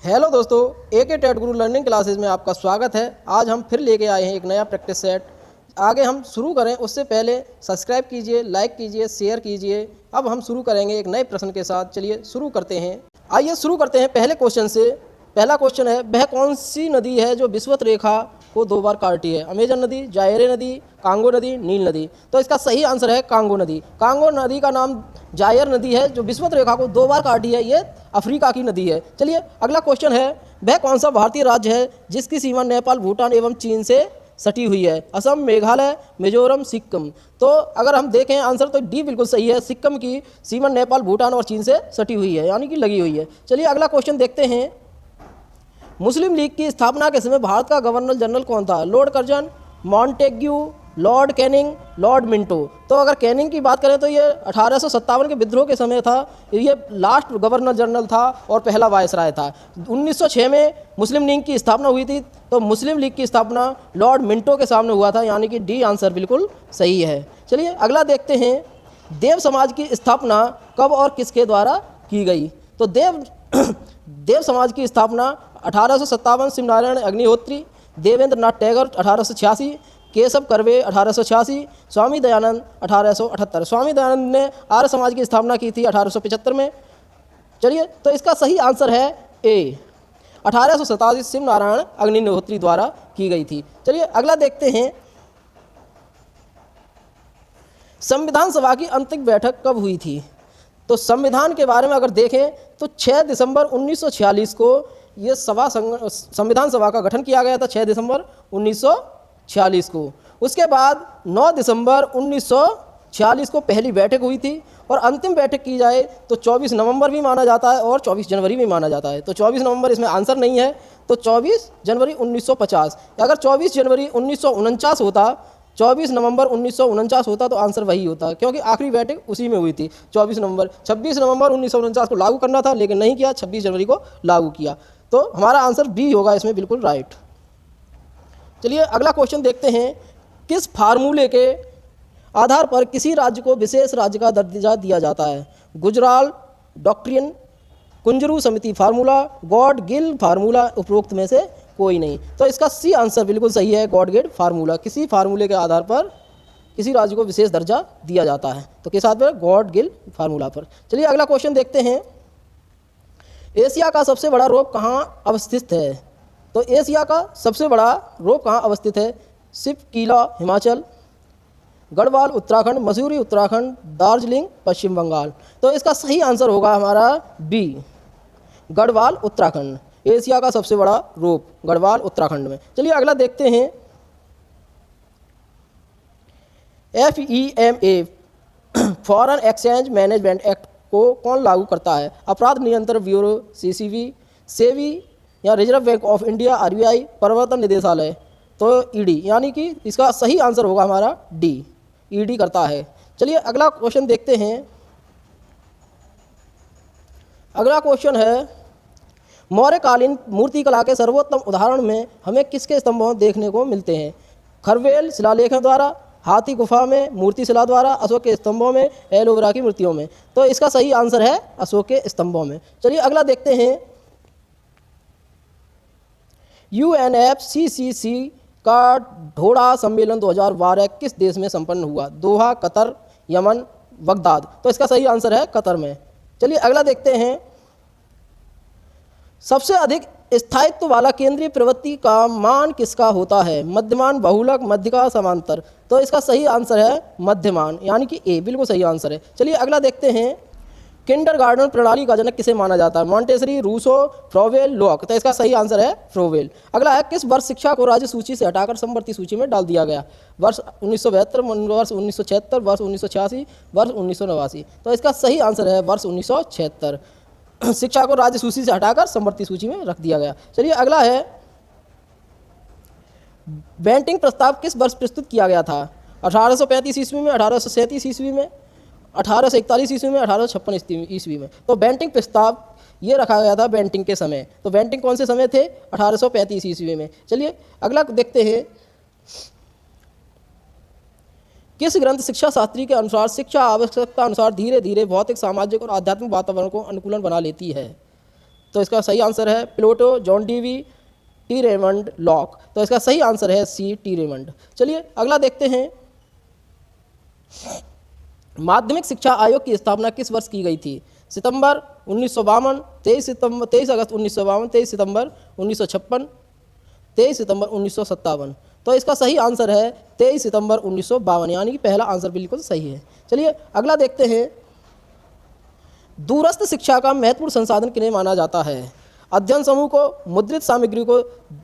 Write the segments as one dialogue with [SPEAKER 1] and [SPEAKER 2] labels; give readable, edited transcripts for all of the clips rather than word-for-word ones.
[SPEAKER 1] Hello दोस्तों, एके TET गुरु learning classes में आपका स्वागत है। आज हम फिर लेके आए हैं एक नया प्रैक्टिस सेट। आगे हम शुरू करें उससे पहले सब्सक्राइब कीजिए, लाइक कीजिए, शेयर कीजिए। अब हम शुरू करेंगे एक नए प्रश्न के साथ। चलिए शुरू करते हैं। आइए शुरू करते हैं पहले क्वेश्चन से। पहला क्वेश्चन है, वह कौन सी नदी है जो विषुवत रेखा को 2 बार काटती है? अमेजन नदी, जायरे नदी, कांगो नदी, नील नदी। तो इसका सही आंसर है कांगो नदी। कांगो नदी का नाम जायर नदी है जो विषुवत रेखा को 2 बार काटी है। ये अफ्रीका की नदी है। चलिए अगला क्वेश्चन है, वह कौन सा भारतीय राज्य है जिसकी सीमा नेपाल, भूटान एवं चीन से सटी हुई है? असम, मेघालय, मिजोरम, सिक्किम। तो अगर हम देखें आंसर तो डी बिल्कुल सही है। सिक्किम की सीमा नेपाल, भूटान और चीन से सटी हुई है, यानी कि लगी हुई है। चलिए अगला क्वेश्चन देखते हैं। मुस्लिम लीग की स्थापना के समय भारत का गवर्नर जनरल कौन था? Lord Curzon, Montagu, Lord Canning, Lord Minto. तो अगर कैनिंग की बात करें तो ये 1857 के विद्रोह के समय था। ये लास्ट गवर्नर जनरल था और पहला वायसराय था। 1906 में मुस्लिम लीग की स्थापना हुई थी। तो मुस्लिम लीग की स्थापना लॉर्ड मिंटो के सामने हुआ था, यानी कि डी आंसर बिल्कुल सही है। चलिए अगला देखते हैं, देव समाज की स्थापना कब और किसके द्वारा की गई? तो देव समाज की स्थापना 1857 शिवनारायण अग्निहोत्री, देवेंद्र नाथ टैगोर 1886, केशव कर्वे 1886, स्वामी दयानंद 1878। स्वामी दयानंद ने आर्य समाज की स्थापना की थी 1875 में। चलिए तो इसका सही आंसर है ए, 1887 शिवनारायण अग्निहोत्री द्वारा की गई थी। चलिए अगला देखते हैं, संविधान सभा की अंतिम बैठक कब हुई थी? तो संविधान के बारे में अगर देखें तो 6 दिसंबर 1946 को ये संविधान सभा का गठन किया गया था, 6 दिसंबर 1946 को। उसके बाद 9 दिसंबर 1946 को पहली बैठक हुई थी और अंतिम बैठक की जाए तो 24 नवंबर भी माना जाता है और 24 जनवरी भी माना जाता है। तो 24 नवंबर इसमें आंसर नहीं है, तो 24 जनवरी 1950। अगर 24 जनवरी 1949 होता, 24 नवंबर 1949 होता तो आंसर वही होता, क्योंकि आखिरी बैठक उसी में हुई थी 24 नवंबर। 26 नवंबर 1949 को लागू करना था लेकिन नहीं किया, 26 जनवरी को लागू किया। तो हमारा आंसर बी होगा इसमें बिल्कुल राइट। चलिए अगला क्वेश्चन देखते हैं, किस फार्मूले के आधार पर किसी राज्य को विशेष राज्य का दर्जा दिया जाता है? गुजराल डॉक्ट्रिन, कुंजरू समिति फार्मूला, गॉड गिल फार्मूला, उपरोक्त में से कोई नहीं। तो इसका सी आंसर बिल्कुल सही है, गॉड गिल फार्मूला। किसी फार्मूले के आधार पर किसी राज्य को विशेष दर्जा दिया जाता है, तो किस आधार पर? गॉड गिल फार्मूला पर। चलिए अगला क्वेश्चन देखते हैं, एशिया का सबसे बड़ा रोप कहाँ अवस्थित है? तो एशिया का सबसे बड़ा रोप कहाँ अवस्थित है? शिवकीला हिमाचल, गढ़वाल उत्तराखंड, मसूरी उत्तराखंड, दार्जिलिंग पश्चिम बंगाल। तो इसका सही आंसर होगा हमारा बी, गढ़वाल उत्तराखंड। एशिया का सबसे बड़ा रोप गढ़वाल उत्तराखंड में। चलिए अगला देखते हैं, FEMA foreign exchange management act को कौन लागू करता है? अपराध नियंत्रण ब्यूरो CCB, सेबी या reserve bank of India RBI, प्रवर्तन निदेशालय। तो ED, यानी कि इसका सही आंसर होगा हमारा डी, ED करता है। चलिए अगला क्वेश्चन देखते हैं। अगला क्वेश्चन है, मौर्यकालीन मूर्तिकला के सर्वोत्तम उदाहरण में हमें किसके स्तंभों देखने को मिलते हैं? खरवेल शिलालेखों द्वारा, हाथी गुफा में मूर्ति शिला द्वारा, अशोक के स्तंभों में, एलोवेरा की मूर्तियों में। तो इसका सही आंसर है अशोक के स्तंभों में। चलिए अगला देखते हैं, UNFCCC का ढोड़ा सम्मेलन 2012 किस देश में संपन्न हुआ? दोहा, कतर, यमन, बगदाद। तो इसका सही आंसर है कतर में। चलिए अगला देखते हैं, सबसे अधिक स्थायित्व वाला केंद्रीय प्रवृत्ति का मान किसका होता है? मध्यमान, बहुलक, मध्यका, समांतर। तो इसका सही आंसर है मध्यमान, यानी कि ए, बिल्कुल सही आंसर है। चलिए अगला देखते हैं, किंडरगार्टन प्रणाली का जनक किसे माना जाता है? Montessori, Rousseau, Froebel, Locke. तो इसका सही आंसर है फ्रोवेल। अगला है, किस वर्ष शिक्षा को राज्य सूची से हटाकर समवर्ती सूची में डाल दिया गया? वर्ष 1972, वर्ष 1976, वर्ष 1986, वर्ष 1989। तो इसका सही आंसर है वर्ष 1976। शिक्षा को राज्य सूची से हटाकर समवर्ती सूची में रख दिया गया। चलिए अगला है, बेंटिंग प्रस्ताव किस वर्ष प्रस्तुत किया गया था? 1835 ईस्वी में, 1837 ईस्वी में, 1841 ईस्वी में, 1856 ईस्वी में। तो बेंटिंग प्रस्ताव ये रखा गया था बेंटिंग के समय। तो बेंटिंग कौन से समय थे? 1835 ईस्वी में। चलिए अगला देखते हैं, किस ग्रंथ शिक्षा शास्त्री के अनुसार शिक्षा आवश्यकता अनुसार धीरे धीरे भौतिक, सामाजिक और आध्यात्मिक वातावरण को अनुकूलन बना लेती है? तो इसका सही आंसर है Plato, John Dewey, T Raymond, Locke. तो इसका सही आंसर है सी, टी रेमंड। चलिए अगला देखते हैं, माध्यमिक शिक्षा आयोग की स्थापना किस वर्ष की गई थी? सितंबर 1952, 23 अगस्त 1952, 23 सितंबर 1956, 23 सितंबर 1957। तो इसका सही आंसर है 23 सितंबर 1952, यानी कि पहला आंसर बिल्कुल सही है। चलिए अगला देखते हैं, दूरस्थ शिक्षा का महत्वपूर्ण संसाधन किन्हें माना जाता है? अध्ययन समूह को, मुद्रित सामग्री को,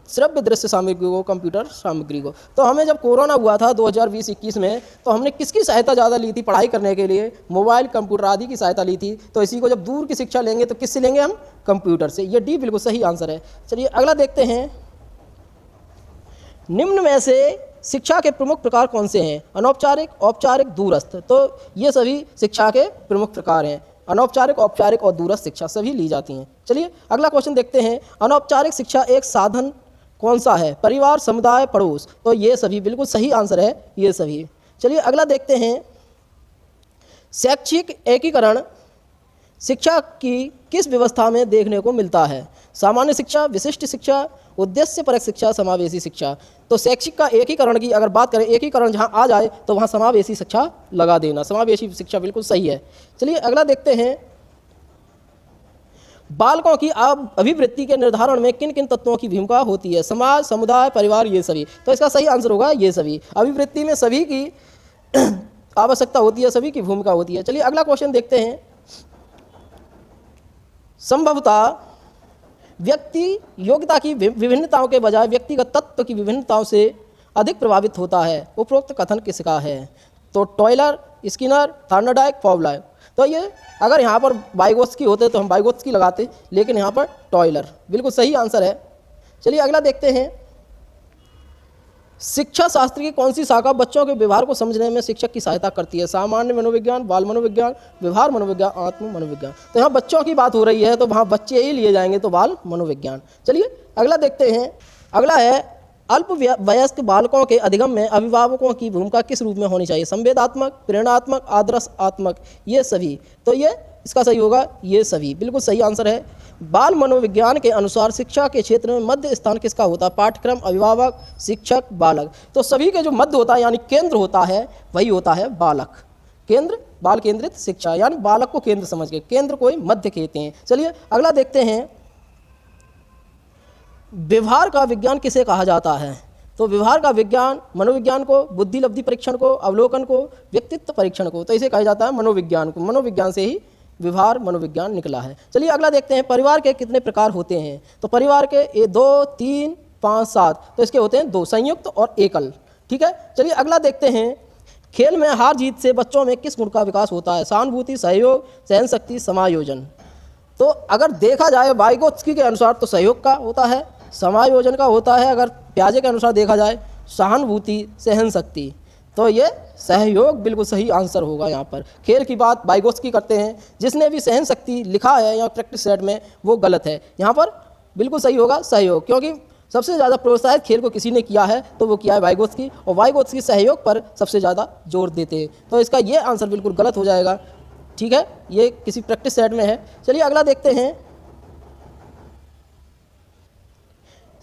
[SPEAKER 1] श्रव्य दृश्य सामग्री को, कंप्यूटर सामग्री को। तो हमें जब कोरोना हुआ था 2020-21 में, तो हमने किसकी सहायता ज़्यादा ली थी पढ़ाई करने के लिए? मोबाइल, कंप्यूटर आदि की सहायता ली थी। तो इसी को जब दूर की शिक्षा लेंगे तो किससे लेंगे हम? कंप्यूटर से। ये डी बिल्कुल सही आंसर है। चलिए अगला देखते हैं, निम्न में से शिक्षा के प्रमुख प्रकार कौन से हैं? अनौपचारिक, औपचारिक, दूरस्थ। तो ये सभी शिक्षा के प्रमुख प्रकार हैं। अनौपचारिक, औपचारिक और दूरस्थ शिक्षा सभी ली जाती हैं। चलिए अगला क्वेश्चन देखते हैं, अनौपचारिक शिक्षा एक साधन कौन सा है? परिवार, समुदाय, पड़ोस। तो ये सभी बिल्कुल सही आंसर है, ये सभी। चलिए अगला देखते हैं, शैक्षिक एकीकरण शिक्षा की किस व्यवस्था में देखने को मिलता है? सामान्य शिक्षा, विशिष्ट शिक्षा, उद्देश्य परक शिक्षा, समावेशी शिक्षा। तो शैक्षिक का एकीकरण की अगर बात करें, एकीकरण जहां आ जाए तो वहां समावेशी शिक्षा लगा देना। समावेशी शिक्षा बिल्कुल सही है। चलिए अगला देखते हैं, बालकों की अभिवृत्ति के निर्धारण में किन किन तत्वों की भूमिका होती है? समाज, समुदाय, परिवार, ये सभी। तो इसका सही आंसर होगा ये सभी। अभिवृत्ति में सभी की आवश्यकता होती है, सभी की भूमिका होती है। चलिए अगला क्वेश्चन देखते हैं, संभवतः व्यक्ति योग्यता की विभिन्नताओं के बजाय व्यक्तिगत तत्व की विभिन्नताओं से अधिक प्रभावित होता है, उपरोक्त कथन किसका है? तो टॉयलर, स्किनर, थॉर्नडाइक, पॉवलॉव। तो ये अगर यहाँ पर वाइगोत्स्की होते तो हम वाइगोत्स्की लगाते, लेकिन यहाँ पर टॉयलर बिल्कुल सही आंसर है। चलिए अगला देखते हैं, शिक्षा शास्त्र की कौन सी शाखा बच्चों के व्यवहार को समझने में शिक्षक की सहायता करती है? सामान्य मनोविज्ञान, बाल मनोविज्ञान, व्यवहार मनोविज्ञान, आत्म मनोविज्ञान। तो यहाँ बच्चों की बात हो रही है तो वहाँ बच्चे ही लिए जाएंगे, तो बाल मनोविज्ञान। चलिए अगला देखते हैं, अगला है, अल्प वयस्क बालकों के अधिगम में अभिभावकों की भूमिका किस रूप में होनी चाहिए? संवेदात्मक, प्रेरणात्मक, आदर्शात्मक, ये सभी। तो ये इसका सही होगा ये सभी, बिल्कुल सही आंसर है। बाल मनोविज्ञान के अनुसार शिक्षा के क्षेत्र में मध्य स्थान किसका होता है? पाठ्यक्रम, अभिभावक, शिक्षक, बालक। तो सभी के जो मध्य होता है यानी केंद्र होता है, वही होता है बालक। केंद्र, बाल केंद्रित शिक्षा, यानी बालक को केंद्र समझ के, केंद्र को ही मध्य कहते हैं। चलिए अगला देखते हैं, व्यवहार का विज्ञान किसे कहा जाता है? तो व्यवहार का विज्ञान मनोविज्ञान को, बुद्धि लब्धि परीक्षण को, अवलोकन को, व्यक्तित्व परीक्षण को। तो इसे कहा जाता है मनोविज्ञान को। मनोविज्ञान से ही व्यवहार मनोविज्ञान निकला है। चलिए अगला देखते हैं, परिवार के कितने प्रकार होते हैं? तो परिवार के 2, 3, 5, 7। तो इसके होते हैं 2, संयुक्त और एकल। ठीक है। चलिए अगला देखते हैं, खेल में हार जीत से बच्चों में किस गुण का विकास होता है? सहानुभूति, सहयोग, सहनशक्ति, समायोजन। तो अगर देखा जाए वाइगोत्स्की के अनुसार तो सहयोग का होता है, समायोजन का होता है। अगर प्याजे के अनुसार देखा जाए सहानुभूति, सहनशक्ति। तो ये सहयोग बिल्कुल सही आंसर होगा। यहाँ पर खेल की बात वाइगोत्स्की करते हैं, जिसने भी सहनशक्ति लिखा है यहाँ प्रैक्टिस सेट में वो गलत है। यहाँ पर बिल्कुल सही होगा सहयोग, क्योंकि सबसे ज़्यादा प्रोत्साहित खेल को किसी ने किया है तो वो किया है वाइगोत्स्की, और वाइगोत्स्की सहयोग पर सबसे ज़्यादा जोर देते हैं। तो इसका ये आंसर बिल्कुल गलत हो जाएगा। ठीक है, ये किसी प्रैक्टिस सेट में है। चलिए अगला देखते हैं,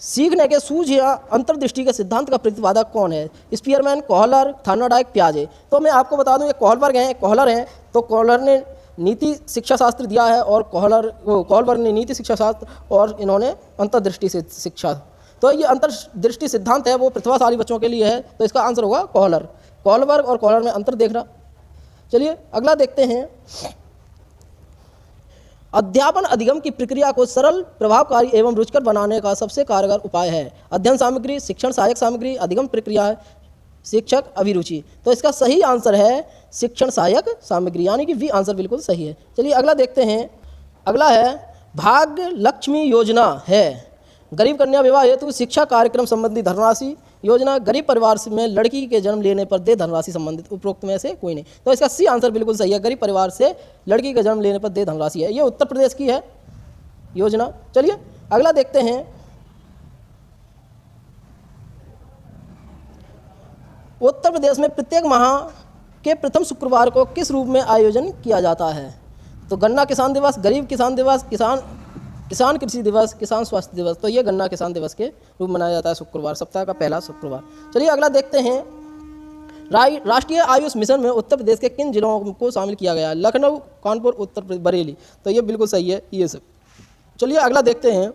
[SPEAKER 1] सीखने के सूझ या अंतर्दृष्टि के सिद्धांत का प्रतिपादक कौन है? स्पीयरमैन, कोहलर, थॉर्नडाइक, पियाजे। तो मैं आपको बता दूं ये कोहलर हैं। तो कोहलर ने नीति शिक्षा शास्त्र दिया है और कोहलबर्ग ने नीति शिक्षा शास्त्र, और इन्होंने अंतर्दृष्टि से शिक्षा। तो ये अंतर्दृष्टि सिद्धांत है वो प्रतिभाशाली बच्चों के लिए है। तो इसका आंसर होगा कोहलर। कोहलबर्ग और कोहलर में अंतर देखना। चलिए अगला देखते हैं, अध्यापन अधिगम की प्रक्रिया को सरल, प्रभावकारी एवं रुचिकर बनाने का सबसे कारगर उपाय है? अध्ययन सामग्री, शिक्षण सहायक सामग्री, अधिगम प्रक्रिया, शिक्षक, अभिरुचि। तो इसका सही आंसर है शिक्षण सहायक सामग्री, यानी कि वी आंसर बिल्कुल सही है। चलिए अगला देखते हैं, अगला है भाग्य लक्ष्मी योजना है गरीब कन्या विवाह हेतु शिक्षा कार्यक्रम संबंधी धनराशि योजना, गरीब परिवार में लड़की के जन्म लेने पर दे धनराशि संबंधित, उपरोक्त में से कोई नहीं। तो इसका सी आंसर बिल्कुल सही है, गरीब परिवार से लड़की के जन्म लेने पर दे धनराशि है। ये उत्तर प्रदेश की है योजना। चलिए अगला देखते हैं, उत्तर प्रदेश में प्रत्येक माह के प्रथम शुक्रवार को किस रूप में आयोजन किया जाता है? तो गन्ना किसान दिवस, गरीब किसान दिवस, किसान किसान कृषि दिवस, किसान स्वास्थ्य दिवस, तो ये गन्ना किसान दिवस के रूप में मनाया जाता है शुक्रवार, सप्ताह का पहला शुक्रवार। चलिए अगला देखते हैं, राष्ट्रीय आयुष मिशन में उत्तर प्रदेश के किन जिलों को शामिल किया गया है? लखनऊ, कानपुर, उत्तर प्रदेश, बरेली, तो ये बिल्कुल सही है ये सब। चलिए अगला देखते हैं,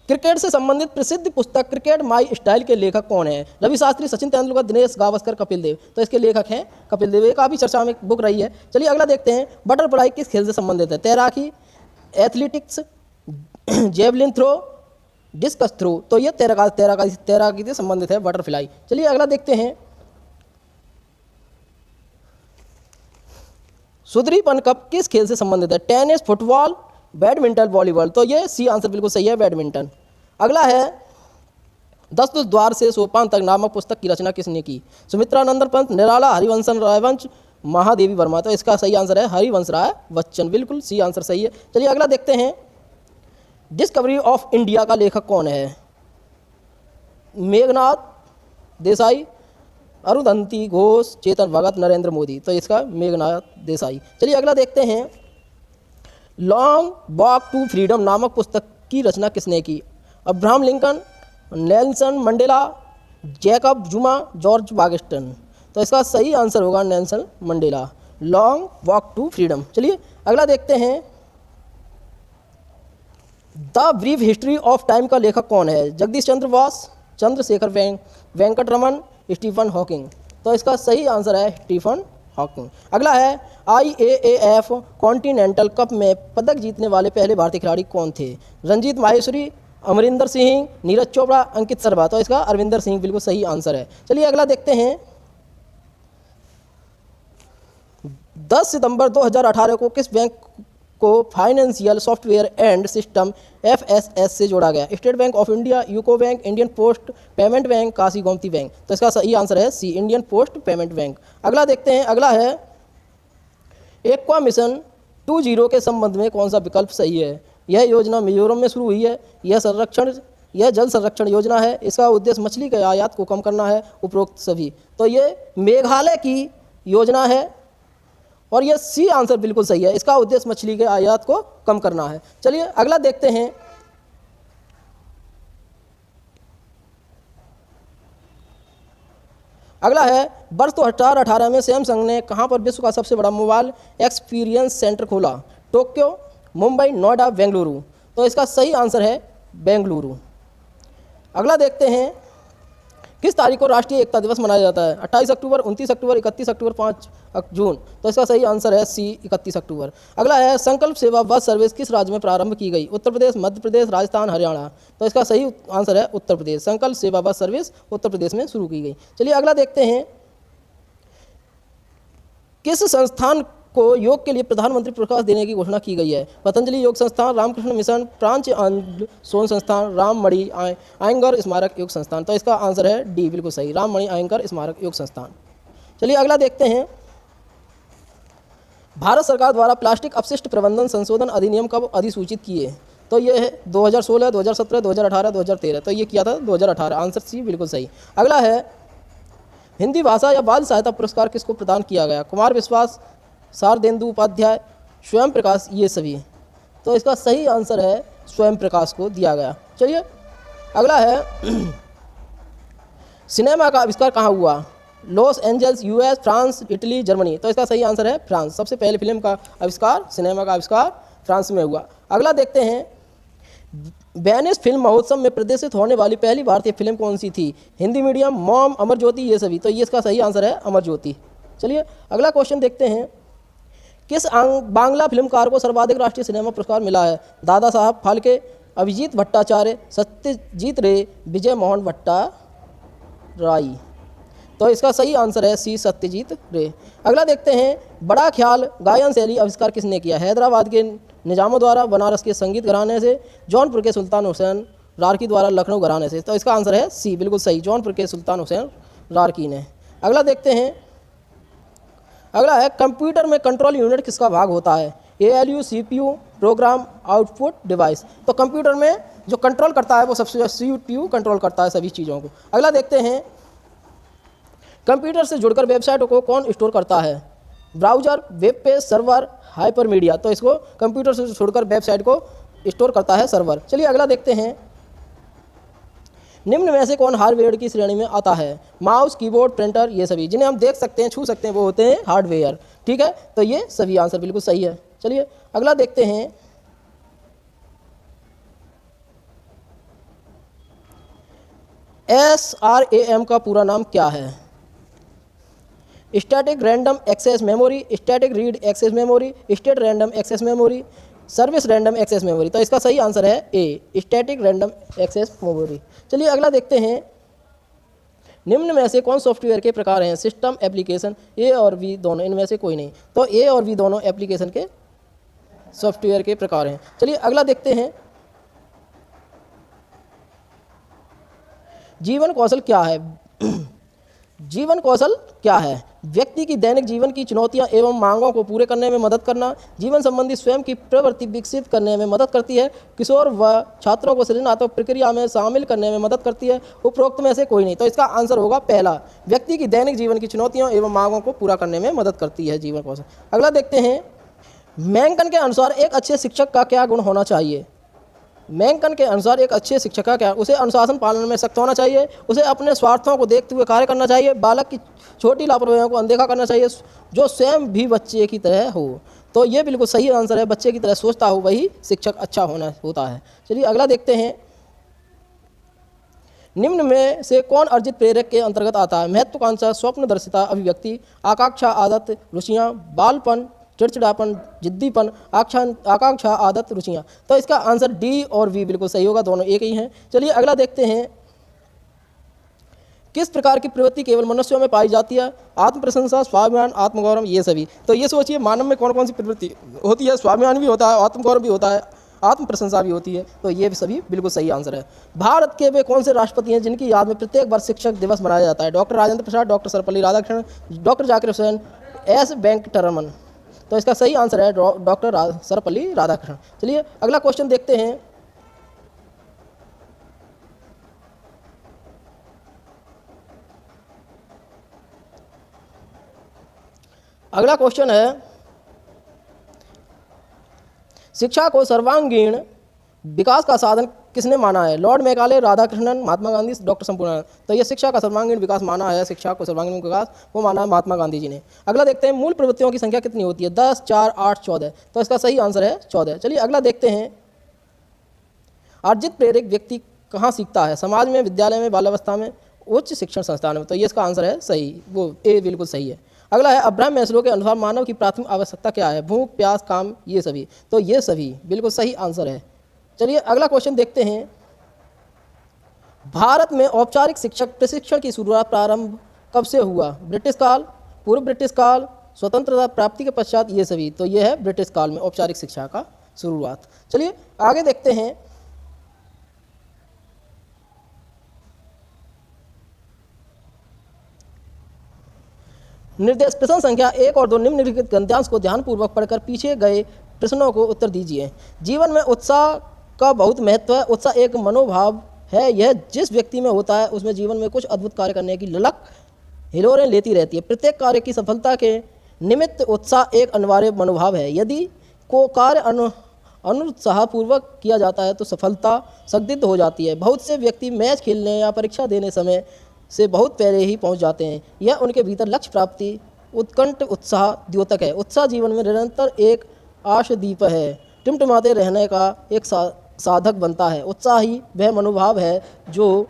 [SPEAKER 1] क्रिकेट से संबंधित प्रसिद्ध पुस्तक क्रिकेट माई स्टाइल के लेखक कौन है? रवि शास्त्री, सचिन तेंदुलकर, दिनेश गावस्कर, कपिल देव, तो इसके लेखक हैं कपिल देव। ये काफ़ी चर्चा में बुक रही है। चलिए अगला देखते हैं, बटरफ्लाई किस खेल से संबंधित है? तैराकी, athletics, javelin throw, discus throw, तो ये तैराकी से संबंधित है बटरफ्लाई। चलिए अगला देखते हैं, सुदरीपन कप किस खेल से संबंधित है? टेनिस, फुटबॉल, बैडमिंटन, वॉलीबॉल, तो ये सी आंसर बिल्कुल सही है, बैडमिंटन। अगला है, 10 द्वार से सोपान तक नामक पुस्तक की रचना किसने की? सुमित्रा नंदन पंत, निराला, हरिवंशन रायवंश, महादेवी वर्मा, तो इसका सही आंसर है हरिवंश राय बच्चन, बिल्कुल सी आंसर सही है। चलिए अगला देखते हैं, डिस्कवरी ऑफ इंडिया का लेखक कौन है? मेघनाथ देसाई, अरुंधति घोष, चेतन भगत, नरेंद्र मोदी, तो इसका मेघनाथ देसाई। चलिए अगला देखते हैं, लॉन्ग वॉक टू फ्रीडम नामक पुस्तक की रचना किसने की? Abraham Lincoln, Nelson Mandela, Jacob Zuma, George Washington, तो इसका सही आंसर होगा Nelson Mandela, Long Walk to Freedom. चलिए अगला देखते हैं, The Brief History of Time का लेखक कौन है? जगदीश चंद्र बोस, चंद्रशेखर वेंकट रमन, स्टीफन हॉकिंग, तो इसका सही आंसर है स्टीफन हॉकिंग। अगला है, IAAF कॉन्टिनेंटल कप में पदक जीतने वाले पहले भारतीय खिलाड़ी कौन थे? रंजीत माहेश्वरी, अमरिंदर सिंह, नीरज चोपड़ा, अंकित शर्मा, तो इसका अरविंदर सिंह बिल्कुल सही आंसर है। चलिए अगला देखते हैं, 10 सितंबर 2018 को किस बैंक को financial software and system FSS से जोड़ा गया? State bank of India, UCO bank, Indian post payment bank, Kashi Gomti bank, तो इसका सही आंसर है सी, इंडियन पोस्ट पेमेंट बैंक। अगला देखते हैं, अगला है, एक्वा मिशन 2.0 के संबंध में कौन सा विकल्प सही है? यह योजना मिजोरम में शुरू हुई है, यह जल संरक्षण योजना है, इसका उद्देश्य मछली के आयात को कम करना है, उपरोक्त सभी, तो ये मेघालय की योजना है और यह सी आंसर बिल्कुल सही है, इसका उद्देश्य मछली के आयात को कम करना है। चलिए अगला देखते हैं, अगला है, वर्ष 2018 में सैमसंग ने कहां पर विश्व का सबसे बड़ा मोबाइल एक्सपीरियंस सेंटर खोला? टोक्यो, मुंबई, नोएडा, बेंगलुरु, तो इसका सही आंसर है बेंगलुरु। अगला देखते हैं, किस तारीख को राष्ट्रीय एकता दिवस मनाया जाता है? 28 अक्टूबर, 29 अक्टूबर, 31 अक्टूबर, 5 जून, तो इसका सही आंसर है सी, 31 अक्टूबर। अगला है, संकल्प सेवा बस सर्विस किस राज्य में प्रारंभ की गई? उत्तर प्रदेश, मध्य प्रदेश, राजस्थान, हरियाणा, तो इसका सही आंसर है उत्तर प्रदेश, संकल्प सेवा बस सर्विस उत्तर प्रदेश में शुरू की गई। चलिए अगला देखते हैं, किस संस्थान को योग के लिए प्रधानमंत्री पुरस्कार देने की घोषणा की गई है? पतंजलि योग संस्थान, रामकृष्ण मिशन, प्रांच सोन संस्थान, राममणि आयंगर स्मारक योग संस्थान, तो इसका आंसर है डी, बिल्कुल सही, राममणि आयंगर स्मारक योग संस्थान। चलिए अगला देखते हैं, भारत सरकार द्वारा प्लास्टिक अपशिष्ट प्रबंधन संशोधन अधिनियम कब अधिसूचित किए? तो ये है 2016, 2017, 2018, 2013, तो ये किया था 2018, आंसर सी बिल्कुल सही। अगला है, हिंदी भाषा या बाल सहायता पुरस्कार किसको प्रदान किया गया? कुमार विश्वास, शारदेंदु उपाध्याय, स्वयं प्रकाश, ये सभी, तो इसका सही आंसर है स्वयं प्रकाश को दिया गया। चलिए अगला है, सिनेमा का आविष्कार कहाँ हुआ? Los Angeles, US, France, Italy, Germany, तो इसका सही आंसर है फ्रांस, सबसे पहले फिल्म का आविष्कार, सिनेमा का आविष्कार फ्रांस में हुआ। अगला देखते हैं, वेनिस फिल्म महोत्सव में प्रदर्शित होने वाली पहली भारतीय फिल्म कौन सी थी? हिंदी मीडियम, मॉम, अमर ज्योति, ये सभी, तो ये इसका सही आंसर है अमर ज्योति। चलिए अगला क्वेश्चन देखते हैं, किस बांग्ला फिल्मकार को सर्वाधिक राष्ट्रीय सिनेमा पुरस्कार मिला है? दादा साहब फाल्के, अभिजीत भट्टाचार्य, सत्यजीत रे, विजय मोहन भट्टाराई, तो इसका सही आंसर है सी, सत्यजीत रे। अगला देखते हैं, बड़ा ख्याल गायन शैली आविष्कार किसने किया? हैदराबाद के निजामों द्वारा, बनारस के संगीत घराने से, जौनपुर के सुल्तान हुसैन रारकी द्वारा, लखनऊ घराने से, तो इसका आंसर है सी, बिल्कुल सही, जौनपुर के सुल्तान हुसैन रारकी ने। अगला देखते हैं, अगला है, कंप्यूटर में कंट्रोल यूनिट किसका भाग होता है? ALU, CPU, program output device, तो कंप्यूटर में जो कंट्रोल करता है वो सबसे CPU कंट्रोल करता है सभी चीज़ों को। अगला देखते हैं, कंप्यूटर से जुड़कर वेबसाइटों को कौन स्टोर करता है? Browser, web page, server, hyper media. तो इसको कंप्यूटर से छोड़कर वेबसाइट को स्टोर करता है सर्वर। चलिए अगला देखते हैं, निम्न में से कौन हार्डवेयर की श्रेणी में आता है? माउस, कीबोर्ड, प्रिंटर, ये सभी जिन्हें हम देख सकते हैं, छू सकते हैं, वो होते हैं हार्डवेयर। ठीक है, तो ये सभी आंसर बिल्कुल सही है। चलिए अगला देखते हैं, SRAM का पूरा नाम क्या है? Static random access memory, static read access memory, state random access memory, service random access memory. तो इसका सही आंसर है A, static random access memory. चलिए अगला देखते हैं, निम्न में से कौन सॉफ्टवेयर के प्रकार हैं? सिस्टम, एप्लीकेशन, ए और बी दोनों, इनमें से कोई नहीं। तो ए और बी दोनों एप्लीकेशन के सॉफ्टवेयर के प्रकार हैं। चलिए अगला देखते हैं, जीवन कौशल क्या है? जीवन कौशल क्या है? व्यक्ति की दैनिक जीवन की चुनौतियां एवं मांगों को पूरे करने में मदद करना, जीवन संबंधी स्वयं की प्रवृत्ति विकसित करने में मदद करती है, किशोर व छात्रों को सृजनात्मक प्रक्रिया में शामिल करने में मदद करती है, उपरोक्त में से कोई नहीं। तो इसका आंसर होगा पहला, व्यक्ति की दैनिक जीवन की चुनौतियों एवं मांगों को पूरा करने में मदद करती है जीवन कौशल। अगला देखते हैं, मैंकन के अनुसार एक अच्छे शिक्षक का क्या गुण होना चाहिए? मैंकन के अनुसार एक अच्छे शिक्षक का क्या? उसे अनुशासन पालन में सख्त होना चाहिए, उसे अपने स्वार्थों को देखते हुए कार्य करना चाहिए, बालक की छोटी लापरवाहियों को अनदेखा करना चाहिए, जो स्वयं भी बच्चे की तरह हो। तो ये बिल्कुल सही आंसर है, बच्चे की तरह सोचता हो वही शिक्षक अच्छा होता है। चलिए अगला देखते हैं, निम्न में से कौन अर्जित प्रेरक के अंतर्गत आता है? महत्वाकांक्षा, स्वप्नदर्शिता, अभिव्यक्ति, आकांक्षा, आदत, रुचियाँ, बालपन, चिड़चिड़ापन, जिद्दीपन, आकांक्षा, आदत, रुचियाँ। तो इसका आंसर डी और वी बिल्कुल सही होगा, दोनों एक ही हैं। चलिए अगला देखते हैं, किस प्रकार की प्रवृत्ति केवल मनुष्यों में पाई जाती है? आत्म प्रशंसा, स्वाभिमान, आत्मगौरव, ये सभी। तो ये सोचिए, मानव में कौन कौन सी प्रवृत्ति होती है? स्वाभिमान भी होता है, आत्मगौरव भी होता है, आत्म प्रशंसा भी होती है। तो ये सभी बिल्कुल सही आंसर है। भारत के वे कौन से राष्ट्रपति हैं जिनकी याद में प्रत्येक वर्ष शिक्षक दिवस मनाया जाता है? Doctor Rajendra Prasad, doctor Sarvepalli Radhakrishnan, doctor Zakir Hussain, S Venkataraman. तो इसका सही आंसर है डॉक्टर सर्वपल्ली राधाकृष्णन। चलिए अगला क्वेश्चन देखते हैं, अगला क्वेश्चन है, शिक्षा को सर्वांगीण विकास का साधन किसने माना है? Lord Macaulay, Radhakrishnan, Mahatma Gandhi, doctor Sampurnanand. तो ये शिक्षा का सर्वांगीण विकास माना है, शिक्षा को सर्वांगीण विकास वो माना है महात्मा गांधी जी ने। अगला देखते हैं, मूल प्रवृत्तियों की संख्या कितनी होती है? 10, 4, 8, 14। तो इसका सही आंसर है 14। चलिए अगला देखते हैं, अर्जित प्रेरक व्यक्ति कहाँ सीखता है? समाज में, विद्यालय में, बाल्यावस्था में, उच्च शिक्षण संस्थान में। तो ये इसका आंसर है सही, वो ए बिल्कुल सही है। अगला है, अब्राहम मैस्लो के अनुसार मानव की प्राथमिक आवश्यकता क्या है? भूख, प्यास, काम, ये सभी। तो ये सभी बिल्कुल सही आंसर है। चलिए अगला क्वेश्चन देखते हैं, भारत में औपचारिक शिक्षक प्रशिक्षण की शुरुआत प्रारंभ कब से हुआ? ब्रिटिश काल, पूर्व ब्रिटिश काल, स्वतंत्रता प्राप्ति के पश्चात, ये सभी। तो ये है ब्रिटिश काल में औपचारिक शिक्षा का शुरुआत। चलिए आगे देखते हैं, निर्देश प्रश्न संख्या 1 और 2 निम्नलिखित गद्यांश को ध्यानपूर्वक पढ़कर पीछे गए प्रश्नों को उत्तर दीजिए। जीवन में उत्साह का बहुत महत्व है। उत्साह एक मनोभाव है, यह जिस व्यक्ति में होता है उसमें जीवन में कुछ अद्भुत कार्य करने की ललक हिलोरें लेती रहती है। प्रत्येक कार्य की सफलता के निमित्त उत्साह एक अनिवार्य मनोभाव है। यदि को कार्य अनुत्साहपूर्वक किया जाता है तो सफलता संदिग्ध हो जाती है। बहुत से व्यक्ति मैच खेलने या परीक्षा देने समय से बहुत पहले ही पहुंच जाते हैं। यह उनके भीतर लक्ष्य प्राप्ति उत्कंठ उत्साह द्योतक है। उत्साह जीवन में निरंतर एक आशादीप है, टिमटिमाते रहने का एक साधक बनता है। उत्साह ही वह मनोभाव है जो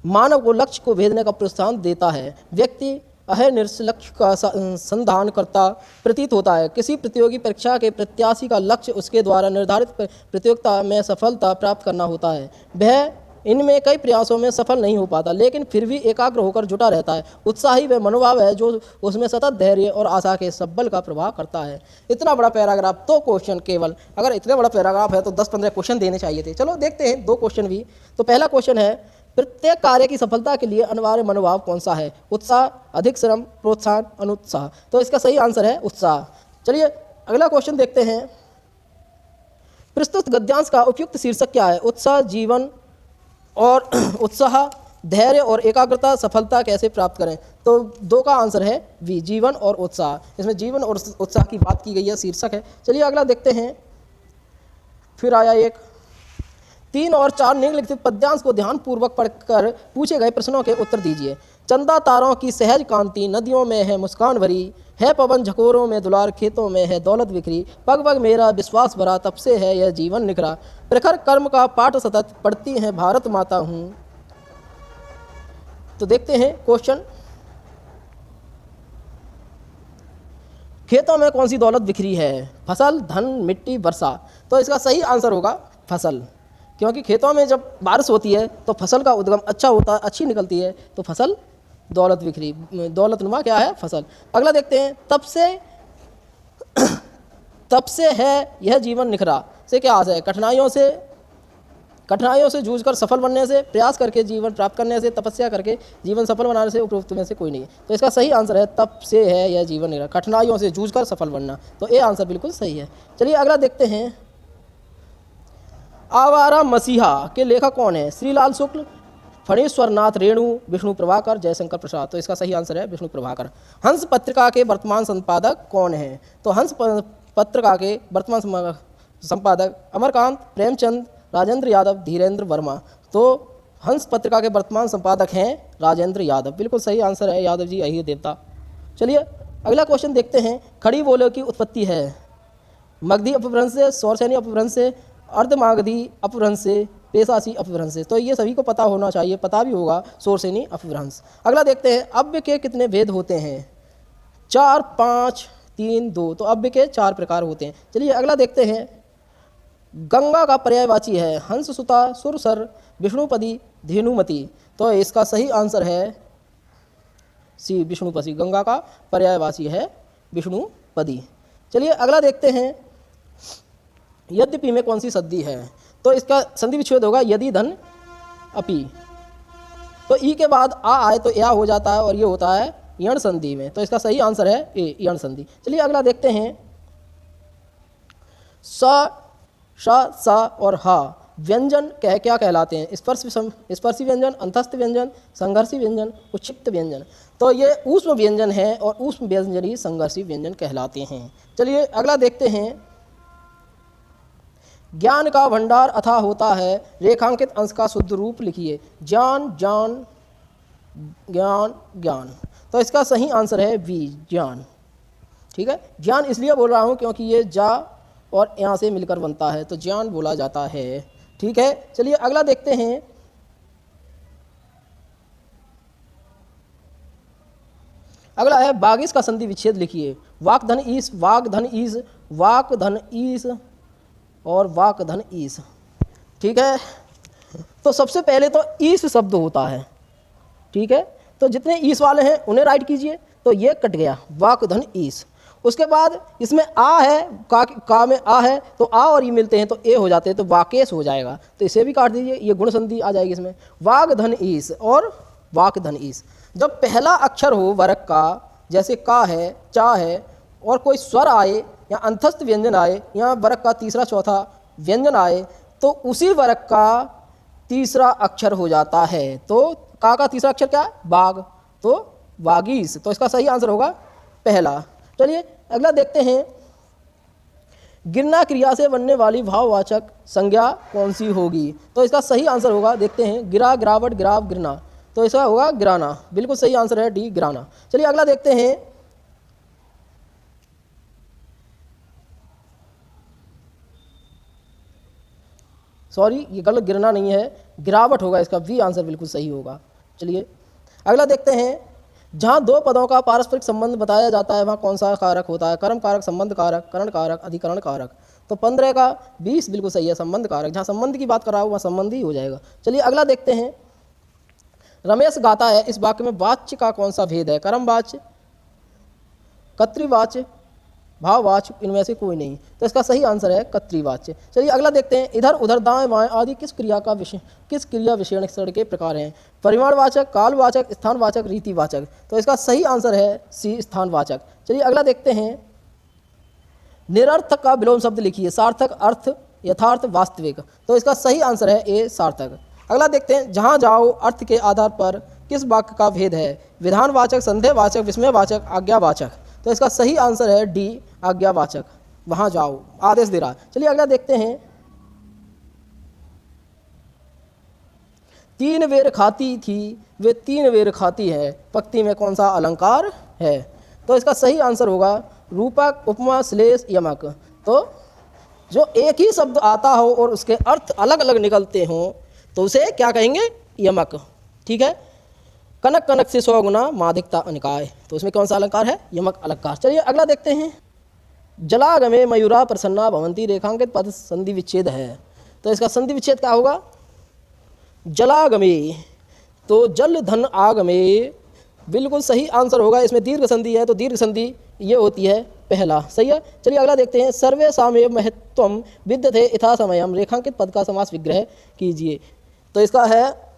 [SPEAKER 1] मानव को लक्ष्य को भेदने का प्रोत्साहन देता है। व्यक्ति अहर्निश लक्ष्य का संधान करता प्रतीत होता है। किसी प्रतियोगी परीक्षा के प्रत्याशी का लक्ष्य उसके द्वारा निर्धारित प्रतियोगिता में सफलता प्राप्त करना होता है। वह इनमें कई प्रयासों में सफल नहीं हो पाता, लेकिन फिर भी एकाग्र होकर जुटा रहता है। उत्साही वह मनोभाव है जो उसमें सतत धैर्य और आशा के सबल का प्रभाव करता है। इतना बड़ा पैराग्राफ, 2 क्वेश्चन केवल। अगर इतना बड़ा पैराग्राफ है तो 10-15 क्वेश्चन देने चाहिए थे। चलो देखते हैं 2 क्वेश्चन भी। तो पहला क्वेश्चन है, प्रत्येक कार्य की सफलता के लिए अनिवार्य मनोभाव कौन सा है? उत्साह, अधिक श्रम, प्रोत्साहन, अनुत्साह। तो इसका सही आंसर है उत्साह। चलिए अगला क्वेश्चन देखते हैं, प्रस्तुत गद्यांश का उपयुक्त शीर्षक क्या है? उत्साह जीवन और उत्साह धैर्य और एकाग्रता सफलता कैसे प्राप्त करें? तो 2 का आंसर है बी, जीवन और उत्साह। इसमें जीवन और उत्साह की बात की गई है, शीर्षक है। चलिए अगला देखते हैं। फिर आया एक 3 और 4 निम्नलिखित पद्यांश को ध्यानपूर्वक पढ़कर पूछे गए प्रश्नों के उत्तर दीजिए। चंदा तारों की सहज कांति, नदियों में है मुस्कान भरी, है पवन झकोरों में दुलार, खेतों में है दौलत बिखरी, पग पग मेरा विश्वास भरा, तब से है यह जीवन निखरा, प्रखर कर्म का पाठ सतत, पढ़ती है भारत माता हूँ। तो देखते हैं क्वेश्चन, खेतों में कौन सी दौलत बिखरी है? फसल, धन, मिट्टी, वर्षा। तो इसका सही आंसर होगा फसल, क्योंकि खेतों में जब बारिश होती है तो फसल का उद्गम अच्छा होता है, अच्छी निकलती है, तो फसल दौलत बिखरी, दौलतनुमा क्या है? फसल। अगला देखते हैं, तब से है यह जीवन निखरा से क्या आशय है? कठिनाइयों से जूझकर सफल बनने से, प्रयास करके जीवन प्राप्त करने से, तपस्या करके जीवन सफल बनाने से, उपरोक्त में से कोई नहीं है। तो इसका सही आंसर है तब से है यह जीवन निखरा, कठिनाइयों से जूझकर सफल बनना। तो ये आंसर बिल्कुल सही है। चलिए अगला देखते हैं, आवारा मसीहा के लेखक कौन है? श्रीलाल शुक्ल, फणीश्वरनाथ रेणु, विष्णु प्रभाकर, जयशंकर प्रसाद। तो इसका सही आंसर है विष्णु प्रभाकर। हंस पत्रिका के वर्तमान संपादक कौन है? तो हंस पत्रिका के वर्तमान संपादक अमरकांत, प्रेमचंद, राजेंद्र यादव, धीरेन्द्र वर्मा। तो हंस पत्रिका के वर्तमान संपादक हैं राजेंद्र यादव। बिल्कुल सही आंसर है यादव जी, अहिर देवता। चलिए अगला क्वेश्चन देखते हैं। खड़ी बोलियों की उत्पत्ति है मगधी अपभ्रंश से, सौरसैनी अपभ्रंश से, अर्धमागधी अपभ्रंश से, पेशासी अपभ्रंश से। तो ये सभी को पता होना चाहिए, पता भी होगा सौरसैनी अपभ्रंश। अगला देखते हैं, अव्य के कितने भेद होते हैं? 4, 5, 3, 2। तो अव्य के 4 प्रकार होते हैं। चलिए अगला देखते हैं, गंगा का पर्यायवाची है हंस सुता, सुरसर, विष्णुपदी, धेनुमती। तो इसका सही आंसर है सी, विष्णुपदी। गंगा का पर्यायवाची है विष्णुपदी। चलिए अगला देखते हैं, यद्यपि में कौन सी संधि है? तो इसका संधि विच्छेद होगा यदि धन अपि। तो ई के बाद आ आए तो या हो जाता है, और ये होता है यण संधि में। तो इसका सही आंसर है ए, यण संधि। चलिए अगला देखते हैं, स, श, सा और हा व्यंजन क्या कहलाते हैं? स्पर्शी व्यंजन, अंतस्थ व्यंजन, संघर्षी व्यंजन, उक्षिप्त व्यंजन। तो ये ऊष्म व्यंजन है, और ऊष्म व्यंजन ही संघर्षी व्यंजन कहलाते हैं। चलिए अगला देखते हैं, ज्ञान का भंडार अथाह होता है, रेखांकित अंश का शुद्ध रूप लिखिए। ज्ञान, ज्ञान, ज्ञान, ज्ञान। तो इसका सही आंसर है बी, ज्ञान। ठीक है, ज्ञान इसलिए बोल रहा हूँ क्योंकि ये जा और यहाँ से मिलकर बनता है, तो ज्ञान बोला जाता है। ठीक है, चलिए अगला देखते हैं, अगला है बागिस का संधि विच्छेद लिखिए। वाक धन ईस, वाक धन ईस, वाक धन ईस और वाक धन ईस। ठीक है, तो सबसे पहले तो ईस शब्द होता है। ठीक है, तो जितने ईस वाले हैं उन्हें राइट कीजिए। तो ये कट गया, वाक धन ईस। उसके बाद इसमें आ है, का में आ है, तो आ और ई मिलते हैं तो ए हो जाते हैं, तो वाकेश हो जाएगा। तो इसे भी काट दीजिए, ये गुण संधि आ जाएगी इसमें। वाक धन ईस और वाक धन ईस। जब पहला अक्षर हो वर्ग का, जैसे का है, चा है, और कोई स्वर आए या अंतस्थ व्यंजन आए या वर्ग का तीसरा चौथा व्यंजन आए, तो उसी वर्ग का तीसरा अक्षर हो जाता है। तो का तीसरा अक्षर क्या है? बाग, तो वागीस। तो इसका सही आंसर होगा पहला। चलिए अगला देखते हैं, गिरना क्रिया से बनने वाली भाववाचक संज्ञा कौन सी होगी? तो इसका सही आंसर होगा, देखते हैं, गिरा, गिरावट, गिराव, गिरना। तो इसका होगा गिराना। बिल्कुल सही आंसर है डी, गिराना। चलिए अगला देखते हैं, सॉरी ये गलत, गिरना नहीं है, गिरावट होगा। इसका वी आंसर बिल्कुल सही होगा। चलिए अगला देखते हैं, जहाँ 2 पदों का पारस्परिक संबंध बताया जाता है वहाँ कौन सा कारक होता है? कर्म कारक, संबंध कारक, करण कारक, अधिकरण कारक। तो 15 का 20 बिल्कुल सही है, संबंध कारक। जहाँ संबंध की बात कर रहा हूँ वहाँ संबंध ही हो जाएगा। चलिए अगला देखते हैं, रमेश गाता है, इस वाक्य में वाच्य का कौन सा भेद है? कर्मवाच्य, कर्तृवाच्य, भाववाच्य, इनमें से कोई नहीं। तो इसका सही आंसर है कर्तृवाच्य। चलिए अगला देखते हैं, इधर उधर, दाएं बाएं आदि किस क्रिया विशेषण के प्रकार हैं? परिमाणवाचक, कालवाचक, स्थानवाचक, रीतिवाचक। तो इसका सही आंसर है सी, स्थानवाचक। चलिए अगला देखते हैं, निरर्थक का विलोम शब्द लिखिए। सार्थक, अर्थ, यथार्थ, वास्तविक। तो इसका सही आंसर है ए, सार्थक। अगला देखते हैं, जहाँ जाओ अर्थ के आधार पर किस वाक्य का भेद है? विधानवाचक, संदेहवाचक, विस्मयवाचक, आज्ञावाचक। तो इसका सही आंसर है डी, आज्ञावाचक। वहाँ जाओ आदेश दे रहा है। चलिए अगला देखते हैं, 3 बेर खाती थी वे 3 बेर खाती है, पंक्ति में कौन सा अलंकार है? तो इसका सही आंसर होगा रूपक, उपमा, श्लेष, यमक। तो जो एक ही शब्द आता हो और उसके अर्थ अलग अलग निकलते हों तो उसे क्या कहेंगे? यमक। ठीक है। कनक कनक से 100 गुना माधिकता अनिकाय, तो उसमें कौन सा अलंकार है? यमक अलंकार। चलिए अगला देखते हैं, जलागमे मयूरा प्रसन्ना भवंती, रेखांकित पद संधि विच्छेद है। तो इसका संधि विच्छेद क्या होगा? जलागमे, तो जल धन आगमे बिल्कुल सही आंसर होगा। इसमें दीर्घ संधि है तो दीर्घ संधि ये होती है पहला। सही है। चलिए अगला देखते हैं, सर्वे सामे महत्वम विद्यते यथा समयम, रेखांकित पद का समास विग्रह कीजिए। तो इसका है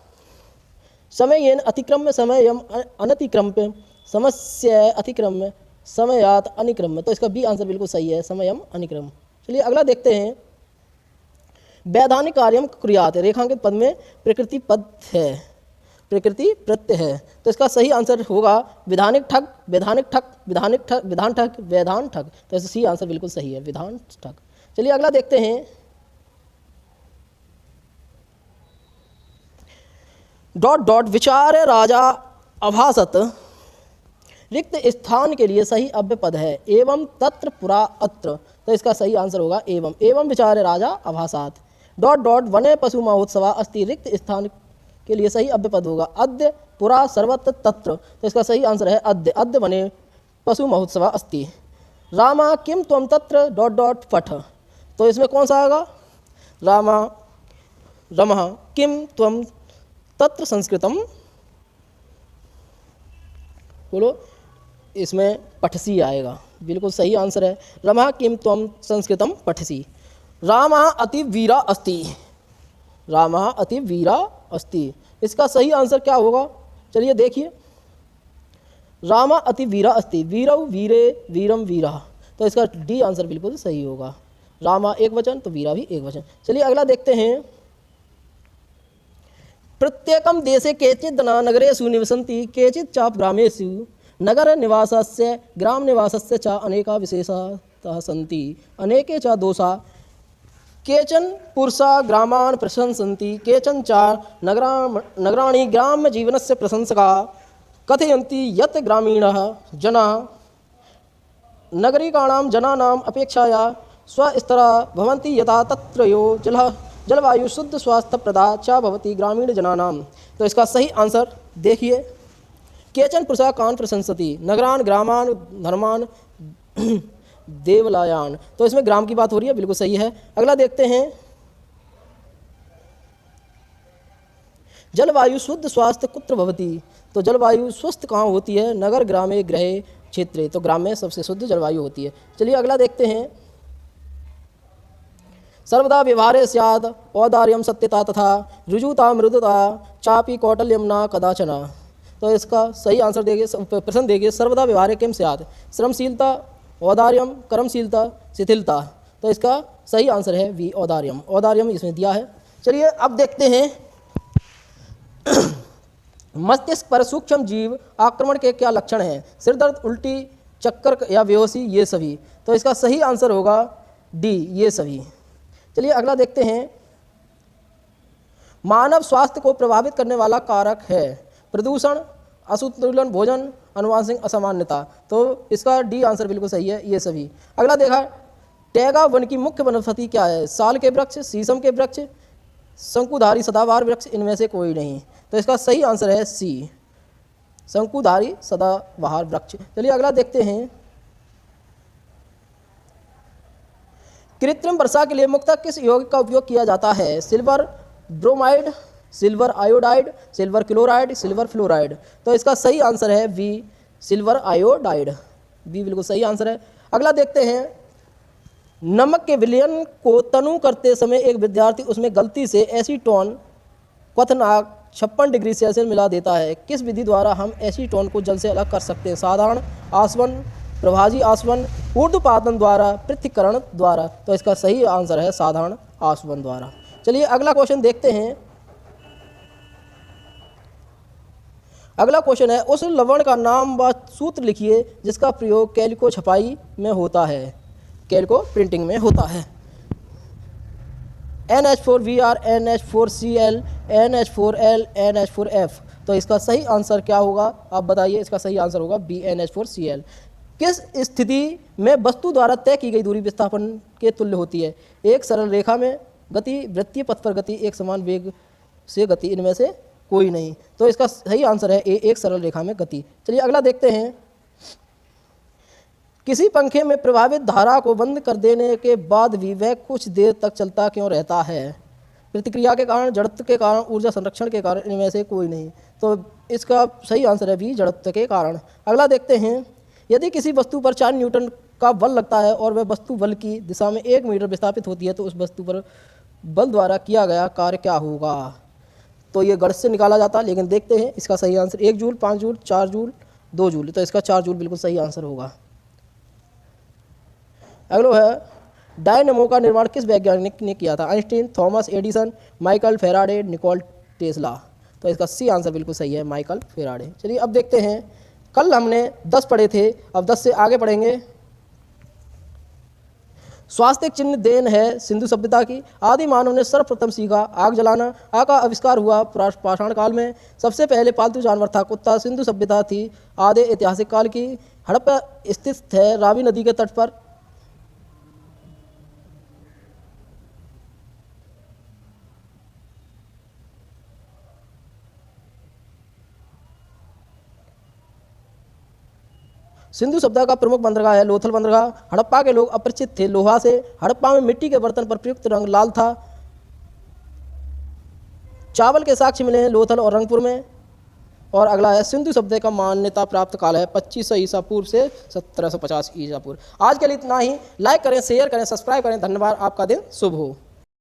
[SPEAKER 1] समयेन अतिक्रम्य समयम अनतिक्रम्य समस्य अतिक्रम्य समयात अनिक्रम्य। तो इसका बी आंसर बिल्कुल सही है, समयम अनिक्रम। चलिए अगला देखते हैं, वैधानिक कार्यम क्रियात, रेखांकित पद में प्रकृति पद है, प्रकृति प्रत्यय है। तो इसका सही आंसर होगा विधानिक ठग, वैधानिक ठग, विधानिक ठग, विधान ठग, वैधान ठग। तो इसका सी आंसर बिल्कुल सही है, विधान ठग। चलिए अगला देखते हैं, डॉट डॉट विचार राजा अभासत, रिक्त स्थान के लिए सही अव्यय पद है, एवं तत्र पुरा अत्र। तो इसका सही आंसर होगा एवं, एवं विचार राजा अभासात। डॉट डॉट वने पशु महोत्सव अस्ति, रिक्त स्थान के लिए सही अव्यय पद होगा अद्य पुरा सर्वत्र तत्र। तो इसका सही आंसर है अद्य, अद्य वने पशु महोत्सव अस्ति। रामा किम त्वम तत्र डॉट डॉट पठ। तो इसमें कौन सा आएगा? रामा रमः किम त्वम तत्र संस्कृतम, बोलो, इसमें पठसी आएगा। बिल्कुल सही आंसर है, रमा किम त्वम संस्कृतम पठसी। रामा अति वीरा अस्ति, रामा अति वीरा अस्ति। इसका सही आंसर क्या होगा? चलिए देखिए, रामा अति वीरा अस्ति, वीरव वीरे वीरम वीरा। तो इसका डी आंसर बिल्कुल सही होगा, रामा एक वचन तो वीरा भी एक वचन। चलिए अगला देखते हैं, प्रत्येकम देशे केचित् जना नगरेषु निवसन्ति, केचित् च ग्रामेषु, नगर निवासस्य ग्राम निवासस्य च अनेका विशेषताः सन्ति, अनेके च दोषा, केचन पुरुषा ग्रामान् प्रशंसन्ति, केचन च नगराणि ग्राम्य जीवनस्य प्रशंसका, कथयन्ति यत् ग्रामीणाः जनाः नगरिकाणां जनानाम् अपेक्षया स्वस्तरा भवन्ति, यथा तत्र यो जलवायु शुद्ध स्वास्थ्य प्रदा च भवति ग्रामीण जनानाम। तो इसका सही आंसर देखिए, केचन पुरुषा कान प्रशंसति, नगरान ग्रामान धर्मान देवलायान। तो इसमें ग्राम की बात हो रही है, बिल्कुल सही है। अगला देखते हैं, जलवायु शुद्ध स्वास्थ्य कुत्र भवति। तो जलवायु स्वस्थ कहाँ होती है? नगर ग्रामे गृहे क्षेत्रे। तो ग्राम में सबसे शुद्ध जलवायु होती है। चलिए अगला देखते हैं, सर्वदा व्यवहारे स्यात् औदार्यम सत्यता तथा रुजुता मृदुता चापी कौटल्यम न कदाचन। तो इसका सही आंसर देखिए, प्रश्न देखिए, सर्वदा व्यवहारे किम स्यात्, श्रमशीलता, औदार्यम, कर्मशीलता, शिथिलता। तो इसका सही आंसर है वी, औदार्यम। औदार्यम इसमें दिया है। चलिए अब देखते हैं, मस्तिष्क पर सूक्ष्म जीव आक्रमण के क्या लक्षण हैं? सिरदर्द, उल्टी, चक्कर या बेहोशी, ये सभी। तो इसका सही आंसर होगा डी, ये सभी। चलिए अगला देखते हैं, मानव स्वास्थ्य को प्रभावित करने वाला कारक है प्रदूषण, असंतुलन भोजन, अनुवांशिक असामान्यता। तो इसका डी आंसर बिल्कुल सही है, ये सभी। अगला देखा, टैगा वन की मुख्य वनस्पति क्या है? साल के वृक्ष, शीशम के वृक्ष, शंकुधारी सदाबहार वृक्ष, इनमें से कोई नहीं। तो इसका सही आंसर है सी, शंकुधारी सदाबहार वृक्ष। चलिए अगला देखते हैं, कृत्रिम वर्षा के लिए मुख्यतः किस यौगिक का उपयोग किया जाता है? Silver bromide, silver iodide, silver chloride, silver fluoride. तो इसका सही आंसर है बी, सिल्वर आयोडाइड। बी बिल्कुल सही आंसर है। अगला देखते हैं, नमक के विलयन को तनु करते समय एक विद्यार्थी उसमें गलती से एसीटोन क्वथनाक 56 डिग्री सेल्सियस मिला देता है। किस विधि द्वारा हम एसीटोन को जल से अलग कर सकते हैं? साधारण आसवन, प्रभाजी आसवन, ऊर्ध्वपातन द्वारा, पृथक्करण द्वारा। तो इसका सही आंसर है साधारण आसवन द्वारा। चलिए अगला क्वेश्चन देखते हैं, अगला क्वेश्चन है, उस लवण का नाम व सूत्र लिखिए जिसका प्रयोग कैलको छपाई में होता है, कैलको प्रिंटिंग में होता है। NH4Br, NH4Cl, NH4L, NH4F। तो इसका सही आंसर क्या होगा आप बताइए? इसका सही आंसर होगा बी, NH4Cl। किस स्थिति में वस्तु द्वारा तय की गई दूरी विस्थापन के तुल्य होती है? एक सरल रेखा में गति, वृत्तीय पथ पर गति, एक समान वेग से गति, इनमें से कोई नहीं। तो इसका सही आंसर है ए, एक सरल रेखा में गति। चलिए अगला देखते हैं, किसी पंखे में प्रभावित धारा को बंद कर देने के बाद भी वह कुछ देर तक चलता क्यों रहता है? प्रतिक्रिया के कारण, जड़त्व के कारण, ऊर्जा संरक्षण के कारण, इनमें से कोई नहीं। तो इसका सही आंसर है बी, जड़त्व के कारण। अगला देखते हैं, यदि किसी वस्तु पर 4 न्यूटन का बल लगता है और वह वस्तु बल की दिशा में 1 मीटर विस्थापित होती है तो उस वस्तु पर बल द्वारा किया गया कार्य क्या होगा? तो ये गणित से निकाला जाता है, लेकिन देखते हैं इसका सही answer 1 joule, 5 joule, 4 joule, 2 joule. तो इसका 4 जूल बिल्कुल सही आंसर होगा। अगला है, डायनेमो का निर्माण किस वैज्ञानिक ने किया था? Einstein, Thomas Edison, Michael Faraday, Nikola Tesla. तो इसका सी आंसर बिल्कुल सही है, माइकल फेराडे। चलिए अब देखते हैं, कल हमने 10 पढ़े थे, अब 10 से आगे पढ़ेंगे। स्वास्तिक चिन्ह देन है सिंधु सभ्यता की। आदि मानव ने सर्वप्रथम सीखा आग जलाना। आग का आविष्कार हुआ पाषाण काल में। सबसे पहले पालतू जानवर था कुत्ता। सिंधु सभ्यता थी आधे ऐतिहासिक काल की। हड़प्पा स्थित है रावी नदी के तट पर। सिंधु सभ्यता का प्रमुख बंदरगाह है लोथल बंदरगाह। हड़प्पा के लोग अपरिचित थे लोहा से। हड़प्पा में मिट्टी के बर्तन पर प्रयुक्त रंग लाल था। चावल के साक्ष्य मिले हैं लोथल और रंगपुर में। और अगला है, सिंधु सभ्यता का मान्यता प्राप्त काल है 2500 ईसा पूर्व से 1750 ईसा पूर्व। आज के लिए इतना ही। लाइक करें, शेयर करें, सब्सक्राइब करें। धन्यवाद। आपका दिन शुभ हो।